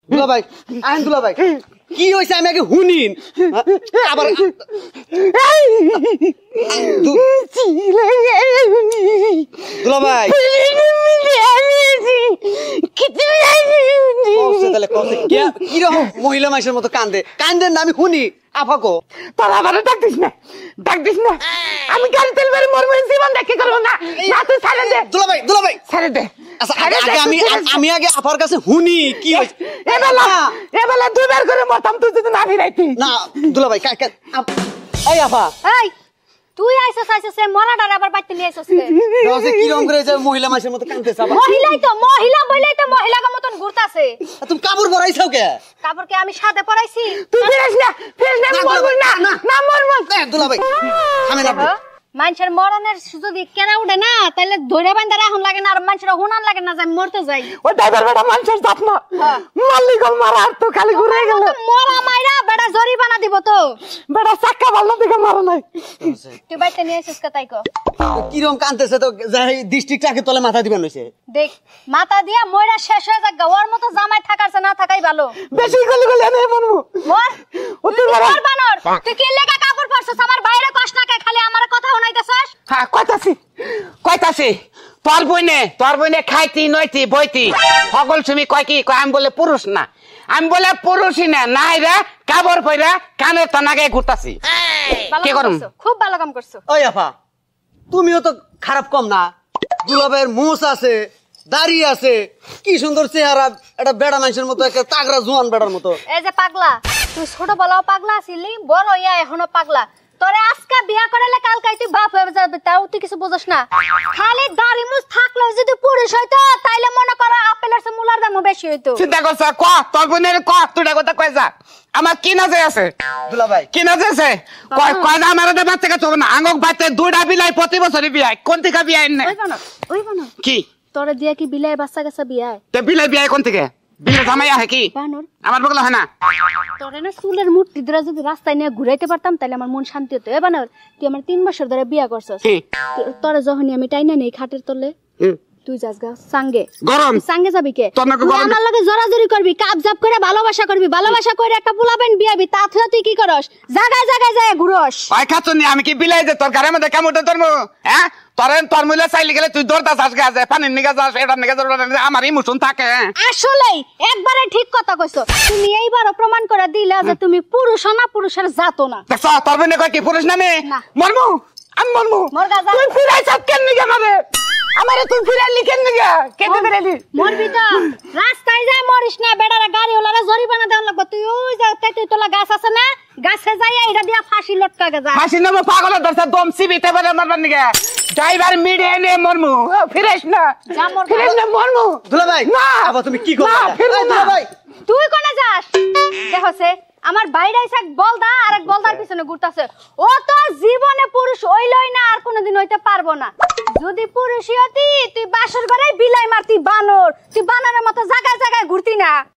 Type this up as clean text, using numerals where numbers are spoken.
দুলাভাই আইন দুলাভাই কি হইছে আমি আগে হুনিন আবার দুলাভাই কিরকম মহিলা মানুষের মতো কান্দে কান্দেন না আমি শুনি আফাকো তোর আবার ডাক দিস না আমি গাড়ি তেল বের মরবো জীবন দেখি করবো না তুই ছেড়ে দে দুলাভাই ছেড়ে দে আচ্ছা আমি আগে আপার কাছে শুনি কি হইছে এবেলা দুইবার করে মরতাম তুই যদি না ফিরাইতি না দুলাভাই এই আপা এই তুই আইছস সে মরাটার আবার বাইতে নিয়ে আইছস কে দশে কি রকম করে যায় মহিলা মানুষের মতো কাঁদতেছ আবার মহিলা বইলাই তো মহিলার মতন ঘুরতাছে তুমি কাপড় পরাইছাও কে কাপড় কে আমি সাথে পরাইছি তুই ফিরিস না মরবো না মরবো দুলাভাই আমি না মানুষের মরণের যদি কেনা উঠে না তাহলে ধরে বান্ধা রাখুন লাগে না আর মানুষের হুনান লাগে না যে আমি মরতে যাই ওই ড্রাইভার বেটা মানুষের জাত না মালিক মারা আর তো খালি ঘুরে গেল মরা মাইরা বেটা জরিমানা দিব তো বেটা চাক্কা ভালো দিকে মারা নাই তুই বাইতে নিয়ে আসিস কে তাই কো কিরকম কাঁদতেছে তো যাই ডিস্ট্রিক্ট চাকে তলে মাথা দিবেন হইছে দেখ মাথা দিয়া মইরা শেষ হয়ে যাক ওর মতো জামাই থাকারছে না থাকাই ভালো বেশি গলি আমি মরবো মর ও তুই মর বানর তুই কি লেখা কাপড় পরছস আমার বাইরে কষ্ট না কে খালি আমার কথা শুনাইতেছস হ্যাঁ কইতাছি তোর বইনে খাইতি নইতি বইতি সকল তুমি কয় কি কয় আমি বলে পুরুষ না আমি বলে পুরুষই না নাই রে কাপড় পইরা কানে তনাগে ঘুরতাছি কি করুম খুব ভালো কাম করছো ওই আপা তুমিও তো খারাপ কম না দুলাভাইয়ের মুছ আছে দাড়ি আছে কি সুন্দর চেহারা একটা বেড়া মানুষের মতো একটা তাগড়া জোয়ান বেড়ার মতো এই যে পাগলা তুই ছোট বেলাও পাগলা ছিলি বড় ইয়া এখনো পাগলা তোরে আজকে বিয়া করালে কালকে তুই বাপ হয়ে যাবে তাও তুই কিছু বুঝছ না খালি দাড়ি মুছ থাকলে যদি পুরুষ হইতো তাইলে মনে কর আপেলের চেয়ে মুলার দাম বেশি হইতো চিন্তা করছ ক তোর বোনের ক তুই কথা কই যা আমার কি নাজে আছে দুলাভাই কি নাজে আছে কয় না আমার বাচ্চা কাছে না আঙ্গক বাচ্চা দুইটা বিলাই প্রতি বছরই বিয়ায় কোন থেকে বিয়ায় না ওই বানর কি তোরে দিয়া কি বিলাই বাচ্চা কাছে বিয়ায় তে বিলাই বিয়ায় কোন থেকে বিলে জামাই আহে কি বানর আমার বগলা হয় না তোরে না চুলের মূর্তি ধরে যদি রাস্তায় নিয়ে ঘুরাইতে পারতাম তাহলে আমার মন শান্তি হতো এ বানর তুই আমার 3 বছর ধরে বিয়া করছস তোরে যখনই আমি টাইনা নেই খাটের তলে তুই যাস গা সাঙ্গে গরম সাঙ্গে যাবি কে আমার লগে জোরাজুরি করবি কাপজাপ করে ভালোবাসা করে একটা পোলাবেন বিয়াবি তা তুই কি করস জায়গায় যায় ঘুরস ওই খাচ্ছনি আমি কি বিলাই যে তোর গারের মধ্যে কেমন তোর হ্যাঁ তোর মহিলা চাইলে গেলে তুই দৌড়তা চাষ গাছে পানির নিগা যাস এটা নিগা আমার ইমোশন থাকে আসলেই একবারে ঠিক কথা কইছো তুমি এইবারও প্রমাণ করে দিলে যে তুমি পুরুষ না পুরুষের জাতো না দেখছ তোর বোনে কয় কি পুরুষ নামে মরমু আমি মরমু মরগা তুই ফিরাই সব কেন নিগা আমারে তুই ফিরাইলি কেন নিগা কেটে ফিরাইলি মরবি তো রাস্তায় যায় মরিস না বেড়ারা গাড়ি ওলারা জরিমানা দেওয়া লাগবে তুই ওই যে তেতুই তোলা গাছ আছে না গাছে যাই এটা দিয়া ফাঁসি লটকা গেছে ফাঁসি নামে পাগলের দরজা দম সিবিতে পারে মারবার নিগা ড্রাইভার মিডিয়া নে মরমু ফিরাইস না মরমু দুলাভাই না আপা তুমি কি করো দুলাভাই তুই কোনে যাস দেখছে আমার বাইরে এসে বলদা আর এক বলদার পিছনে ঘুরতাছে ও তো জীবনে পুরুষ হইলই না আর কোনোদিন হইতে পারবো না যদি পুরুষই হতি তুই বাসর ঘরে বিলাই মারতি বানর তুই বানরের মতো জায়গায় ঘুরতি না